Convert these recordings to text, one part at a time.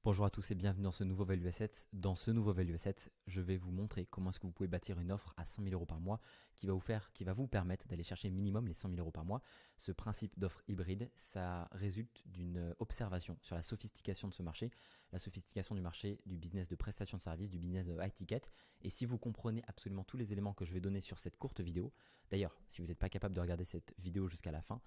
Bonjour à tous et bienvenue dans ce nouveau Value Asset. Dans ce nouveau Value Asset, je vais vous montrer comment est-ce que vous pouvez bâtir une offre à 100 000 euros par mois qui va vous permettre d'aller chercher minimum les 100 000 euros par mois. Ce principe d'offre hybride, ça résulte d'une observation sur la sophistication de ce marché, la sophistication du marché du business de prestation de services, du business de high ticket. Et si vous comprenez absolument tous les éléments que je vais donner sur cette courte vidéo, d'ailleurs, si vous n'êtes pas capable de regarder cette vidéo jusqu'à la fin,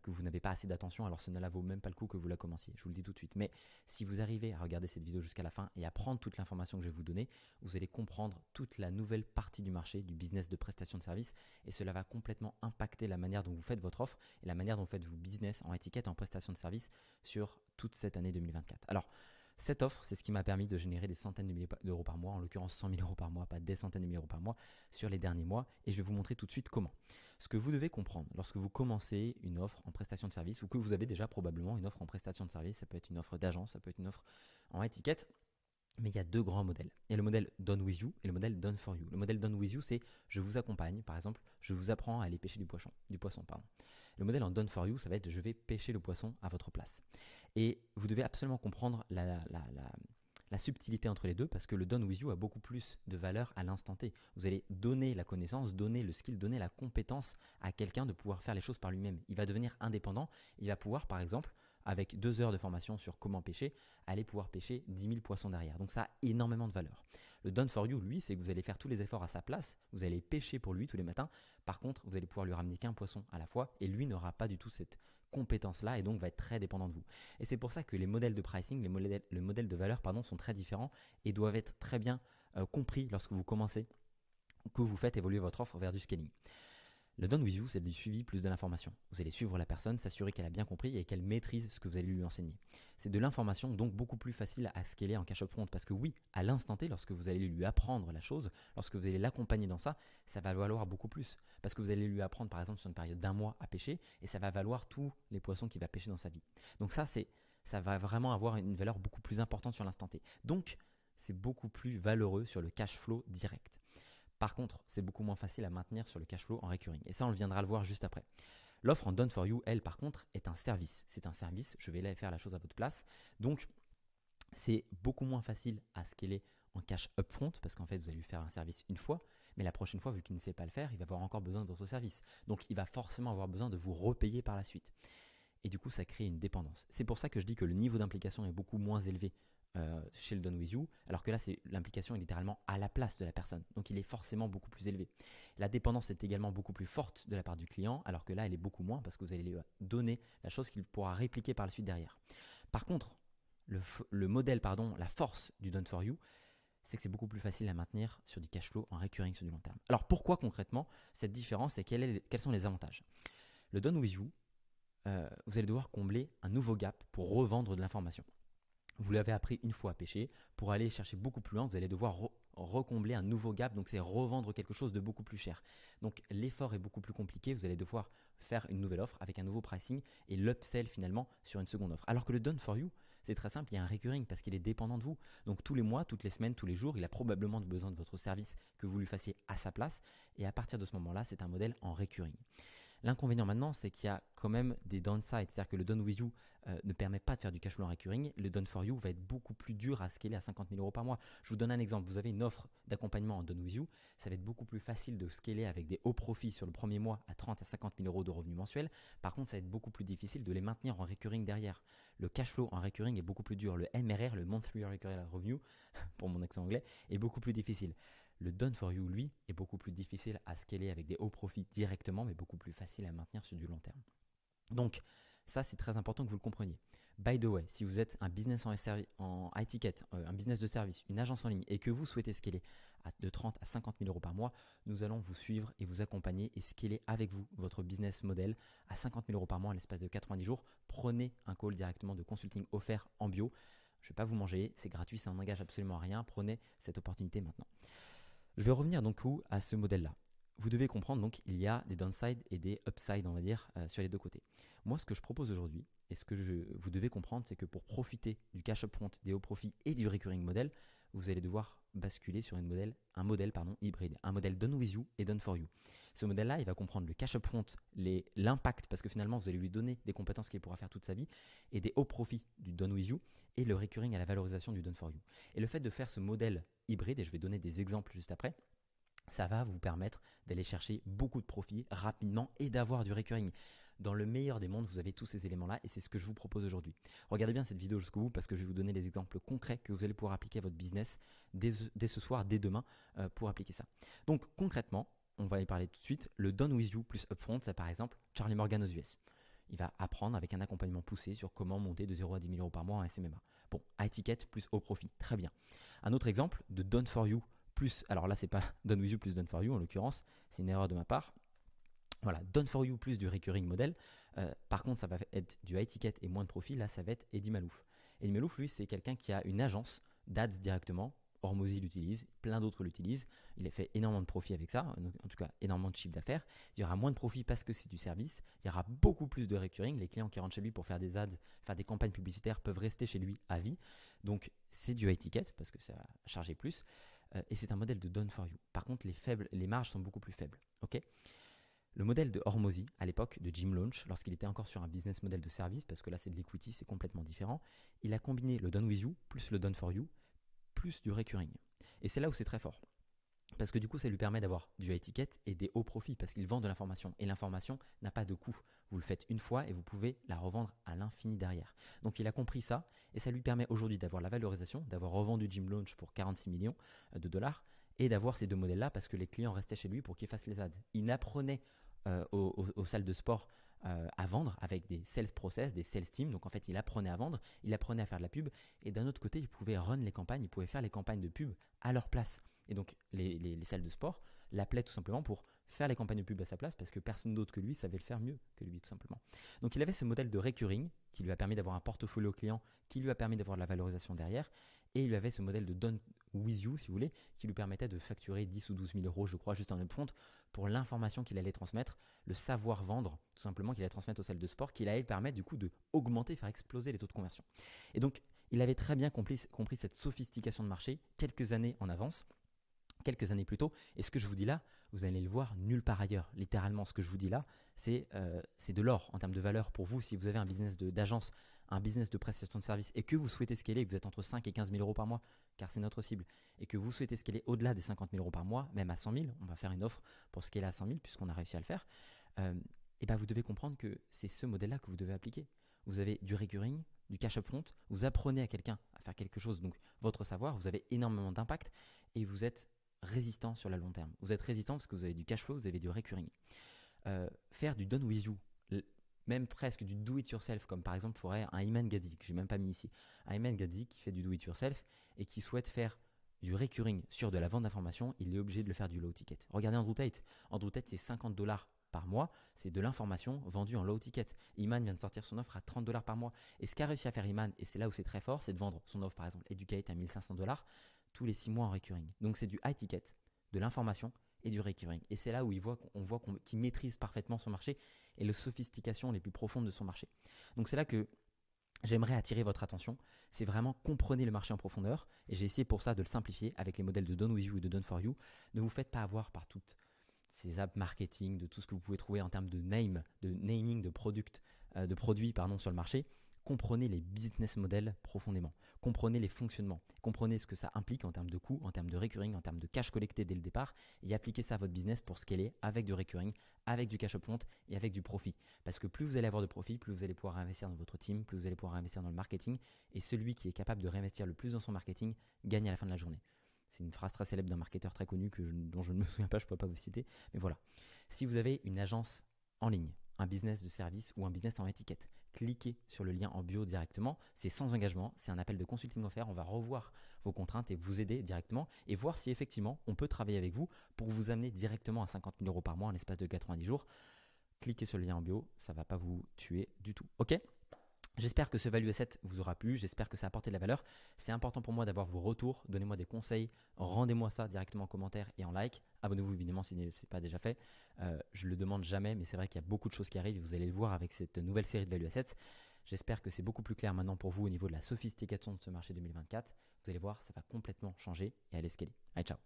que vous n'avez pas assez d'attention, alors ça ne la vaut même pas le coup que vous la commenciez. Je vous le dis tout de suite. Mais si vous arrivez à regarder cette vidéo jusqu'à la fin et à prendre toute l'information que je vais vous donner, vous allez comprendre toute la nouvelle partie du marché, du business de prestation de services, et cela va complètement impacter la manière dont vous faites votre offre et la manière dont vous faites vos business en étiquette, en prestation de services sur toute cette année 2024. Alors, cette offre, c'est ce qui m'a permis de générer des centaines de milliers d'euros par mois, en l'occurrence 100 000 euros par mois, pas des centaines de milliers d'euros par mois, sur les derniers mois. Et je vais vous montrer tout de suite comment. Ce que vous devez comprendre lorsque vous commencez une offre en prestation de service ou que vous avez déjà probablement une offre en prestation de service, ça peut être une offre d'agence, ça peut être une offre en étiquette. Mais il y a deux grands modèles. Il y a le modèle Done with you et le modèle Done for you. Le modèle Done with you, c'est je vous accompagne, par exemple, je vous apprends à aller pêcher du poisson. Le modèle en Done for you, ça va être je vais pêcher le poisson à votre place. Et vous devez absolument comprendre la subtilité entre les deux parce que le Done with you a beaucoup plus de valeur à l'instant T. Vous allez donner la connaissance, donner le skill, donner la compétence à quelqu'un de pouvoir faire les choses par lui-même. Il va devenir indépendant. Il va pouvoir, par exemple, avec 2 heures de formation sur comment pêcher, aller pouvoir pêcher 10 000 poissons derrière. Donc ça a énormément de valeur. Le Done for you, lui, c'est que vous allez faire tous les efforts à sa place, vous allez pêcher pour lui tous les matins. Par contre, vous allez pouvoir lui ramener qu'un poisson à la fois et lui n'aura pas du tout cette compétence-là et donc va être très dépendant de vous. Et c'est pour ça que les modèles de pricing, le modèle de valeur sont très différents et doivent être très bien compris lorsque vous commencez, que vous faites évoluer votre offre vers du scaling. Le Done with you, c'est du suivi plus de l'information. Vous allez suivre la personne, s'assurer qu'elle a bien compris et qu'elle maîtrise ce que vous allez lui enseigner. C'est de l'information donc beaucoup plus facile à scaler en cash up front parce que oui, à l'instant T, lorsque vous allez lui apprendre la chose, lorsque vous allez l'accompagner dans ça, ça va valoir beaucoup plus parce que vous allez lui apprendre par exemple sur une période d'1 mois à pêcher et ça va valoir tous les poissons qu'il va pêcher dans sa vie. Donc ça va vraiment avoir une valeur beaucoup plus importante sur l'instant T. Donc c'est beaucoup plus valeureux sur le cash flow direct. Par contre, c'est beaucoup moins facile à maintenir sur le cash flow en recurring. Et ça, on viendra le voir juste après. L'offre en Done for You, elle, par contre, est un service. C'est un service, je vais faire la chose à votre place. Donc, c'est beaucoup moins facile à scaler en cash upfront parce qu'en fait, vous allez lui faire un service une fois, mais la prochaine fois, vu qu'il ne sait pas le faire, il va avoir encore besoin de votre service. Donc, il va forcément avoir besoin de vous repayer par la suite. Et du coup, ça crée une dépendance. C'est pour ça que je dis que le niveau d'implication est beaucoup moins élevé chez le Done with you, alors que là, l'implication est littéralement à la place de la personne. Donc, il est forcément beaucoup plus élevé. La dépendance est également beaucoup plus forte de la part du client, alors que là, elle est beaucoup moins parce que vous allez lui donner la chose qu'il pourra répliquer par la suite derrière. Par contre, le modèle, la force du Done for you, c'est que c'est beaucoup plus facile à maintenir sur du cash flow en recurring sur du long terme. Alors, pourquoi concrètement cette différence et quels sont les avantages? Le Done with you, vous allez devoir combler un nouveau gap pour revendre de l'information. Vous l'avez appris une fois à pêcher, pour aller chercher beaucoup plus loin, vous allez devoir recombler un nouveau gap, donc c'est revendre quelque chose de beaucoup plus cher. Donc l'effort est beaucoup plus compliqué, vous allez devoir faire une nouvelle offre avec un nouveau pricing et l'upsell finalement sur une seconde offre. Alors que le Done for You, c'est très simple, il y a un recurring parce qu'il est dépendant de vous. Donc tous les mois, toutes les semaines, tous les jours, il a probablement besoin de votre service que vous lui fassiez à sa place et à partir de ce moment-là, c'est un modèle en recurring. L'inconvénient maintenant, c'est qu'il y a quand même des downsides, c'est-à-dire que le Done with you ne permet pas de faire du cash flow en recurring. Le Done for you va être beaucoup plus dur à scaler à 50 000 euros par mois. Je vous donne un exemple. Vous avez une offre d'accompagnement en Done with you. Ça va être beaucoup plus facile de scaler avec des hauts profits sur le premier mois à 30 à 50 000 euros de revenus mensuels. Par contre, ça va être beaucoup plus difficile de les maintenir en recurring derrière. Le cash flow en recurring est beaucoup plus dur. Le MRR, le Monthly Recurring Revenue, pour mon accent anglais, est beaucoup plus difficile. Le Done for you, lui, est beaucoup plus difficile à scaler avec des hauts profits directement, mais beaucoup plus facile à maintenir sur du long terme. Donc, ça, c'est très important que vous le compreniez. By the way, si vous êtes un business en high ticket, un business de service, une agence en ligne et que vous souhaitez scaler de 30 à 50 000 euros par mois, nous allons vous suivre et vous accompagner et scaler avec vous votre business model à 50 000 euros par mois à l'espace de 90 jours. Prenez un call directement de consulting offert en bio. Je ne vais pas vous manger, c'est gratuit, ça n'engage absolument à rien. Prenez cette opportunité maintenant. Je vais revenir donc à ce modèle-là. Vous devez comprendre donc il y a des downsides et des upsides, on va dire, sur les deux côtés. Moi, ce que je propose aujourd'hui et ce que vous devez comprendre, c'est que pour profiter du cash upfront, des hauts profits et du recurring model, vous allez devoir basculer sur un modèle hybride, un modèle done with you et done for you. Ce modèle-là, il va comprendre le cash upfront, l'impact, parce que finalement, vous allez lui donner des compétences qu'il pourra faire toute sa vie, et des hauts profits du done with you, et le recurring à la valorisation du done for you. Et le fait de faire ce modèle hybride, et je vais donner des exemples juste après, ça va vous permettre d'aller chercher beaucoup de profits rapidement et d'avoir du recurring. Dans le meilleur des mondes, vous avez tous ces éléments-là et c'est ce que je vous propose aujourd'hui. Regardez bien cette vidéo jusqu'au bout parce que je vais vous donner les exemples concrets que vous allez pouvoir appliquer à votre business dès ce soir, dès demain pour appliquer ça. Donc concrètement, on va y parler tout de suite. Le Done With You plus Upfront, c'est par exemple Charlie Morgan aux US. Il va apprendre avec un accompagnement poussé sur comment monter de 0 à 10 000 euros par mois en SMMA. Bon, high ticket plus haut profit, très bien. Un autre exemple de Done For You plus, alors là c'est pas Done With You plus Done For You en l'occurrence, c'est une erreur de ma part. Voilà, Done For You plus du recurring model. Par contre, ça va être du high ticket et moins de profit. Là, ça va être Eddy Malouf. Eddy Malouf, lui, c'est quelqu'un qui a une agence d'ads directement. Hormozy l'utilise, plein d'autres l'utilisent. Il a fait énormément de profit avec ça, en tout cas énormément de chiffre d'affaires. Il y aura moins de profit parce que c'est du service. Il y aura beaucoup plus de recurring. Les clients qui rentrent chez lui pour faire des ads, faire des campagnes publicitaires peuvent rester chez lui à vie. Donc, c'est du high ticket parce que ça va charger plus. Et c'est un modèle de Done For You. Par contre, les marges sont beaucoup plus faibles. Ok ? Le modèle de Hormozy, à l'époque de Jim Launch, lorsqu'il était encore sur un business model de service, parce que là c'est de l'equity, c'est complètement différent, il a combiné le Done With You, plus le Done For You, plus du recurring. Et c'est là où c'est très fort. Parce que du coup, ça lui permet d'avoir du high ticket et des hauts profits, parce qu'il vend de l'information. Et l'information n'a pas de coût. Vous le faites une fois et vous pouvez la revendre à l'infini derrière. Donc il a compris ça, et ça lui permet aujourd'hui d'avoir la valorisation, d'avoir revendu Jim Launch pour 46 millions de dollars, et d'avoir ces deux modèles-là, parce que les clients restaient chez lui pour qu'il fasse les ads. Il apprenait aux salles de sport à vendre avec des sales process, des sales teams. Donc en fait, il apprenait à vendre, il apprenait à faire de la pub. Et d'un autre côté, il pouvait run les campagnes, il pouvait faire les campagnes de pub à leur place. Et donc les salles de sport l'appelaient tout simplement pour faire les campagnes de pub à sa place parce que personne d'autre que lui savait le faire mieux que lui tout simplement. Donc il avait ce modèle de recurring qui lui a permis d'avoir un portfolio client, qui lui a permis d'avoir de la valorisation derrière. Et il avait ce modèle de Done With You, si vous voulez, qui lui permettait de facturer 10 ou 12 000 euros, je crois, juste en upfront pour l'information qu'il allait transmettre, le savoir-vendre, tout simplement, qu'il allait transmettre aux salles de sport, qui allait permettre du coup d'augmenter, faire exploser les taux de conversion. Et donc, il avait très bien compris cette sophistication de marché quelques années en avance, quelques années plus tôt. Et ce que je vous dis là, vous allez le voir nulle part ailleurs. Littéralement, ce que je vous dis là, c'est de l'or en termes de valeur pour vous. Si vous avez un business d'agence, un business de prestation de service et que vous souhaitez scaler, que vous êtes entre 5 et 15 000 euros par mois, car c'est notre cible, et que vous souhaitez scaler au-delà des 50 000 euros par mois, même à 100 000, on va faire une offre pour scaler à 100 000 puisqu'on a réussi à le faire, et ben vous devez comprendre que c'est ce modèle-là que vous devez appliquer. Vous avez du recurring, du cash upfront, vous apprenez à quelqu'un à faire quelque chose, donc votre savoir, vous avez énormément d'impact et vous êtes résistant sur le long terme. Vous êtes résistant parce que vous avez du cash flow, vous avez du recurring. Faire du done with you, même presque du do it yourself, comme par exemple ferait un Iman Gadzhi, que j'ai même pas mis ici. Un Iman Gadzhi qui fait du do it yourself et qui souhaite faire du recurring sur de la vente d'informations, il est obligé de le faire du low ticket. Regardez Andrew Tate. Andrew Tate, c'est 50 $ par mois, c'est de l'information vendue en low ticket. Iman vient de sortir son offre à 30 $ par mois. Et ce qu'a réussi à faire Iman, et c'est là où c'est très fort, c'est de vendre son offre, par exemple, Educate à 1500 $ tous les 6 mois en recurring. Donc c'est du high ticket, de l'information et du recurring. Et c'est là où on voit qu'il maîtrise parfaitement son marché et les sophistications les plus profondes de son marché. Donc c'est là que j'aimerais attirer votre attention. C'est vraiment comprenez le marché en profondeur. Et j'ai essayé pour ça de le simplifier avec les modèles de Done With You et de Done For You. Ne vous faites pas avoir par toutes ces apps marketing, de tout ce que vous pouvez trouver en termes de naming de produits sur le marché. Comprenez les business models profondément. Comprenez les fonctionnements. Comprenez ce que ça implique en termes de coûts, en termes de recurring, en termes de cash collecté dès le départ et appliquez ça à votre business pour scaler avec du recurring, avec du cash upfront et avec du profit. Parce que plus vous allez avoir de profit, plus vous allez pouvoir investir dans votre team, plus vous allez pouvoir investir dans le marketing et celui qui est capable de réinvestir le plus dans son marketing gagne à la fin de la journée. C'est une phrase très célèbre d'un marketeur très connu dont je ne me souviens pas, je ne peux pas vous citer. Mais voilà. Si vous avez une agence en ligne, un business de service ou un business en étiquette, cliquez sur le lien en bio directement. C'est sans engagement, c'est un appel de consulting offert. On va revoir vos contraintes et vous aider directement et voir si effectivement on peut travailler avec vous pour vous amener directement à 50 000 euros par mois en l'espace de 90 jours. Cliquez sur le lien en bio, ça ne va pas vous tuer du tout. Ok ? J'espère que ce Value Asset vous aura plu, j'espère que ça a apporté de la valeur. C'est important pour moi d'avoir vos retours, donnez-moi des conseils, rendez-moi ça directement en commentaire et en like. Abonnez-vous évidemment si ce n'est pas déjà fait. Je ne le demande jamais, mais c'est vrai qu'il y a beaucoup de choses qui arrivent et vous allez le voir avec cette nouvelle série de Value Assets. J'espère que c'est beaucoup plus clair maintenant pour vous au niveau de la sophistication de ce marché 2024. Vous allez voir, ça va complètement changer et aller scaler. Allez, ciao.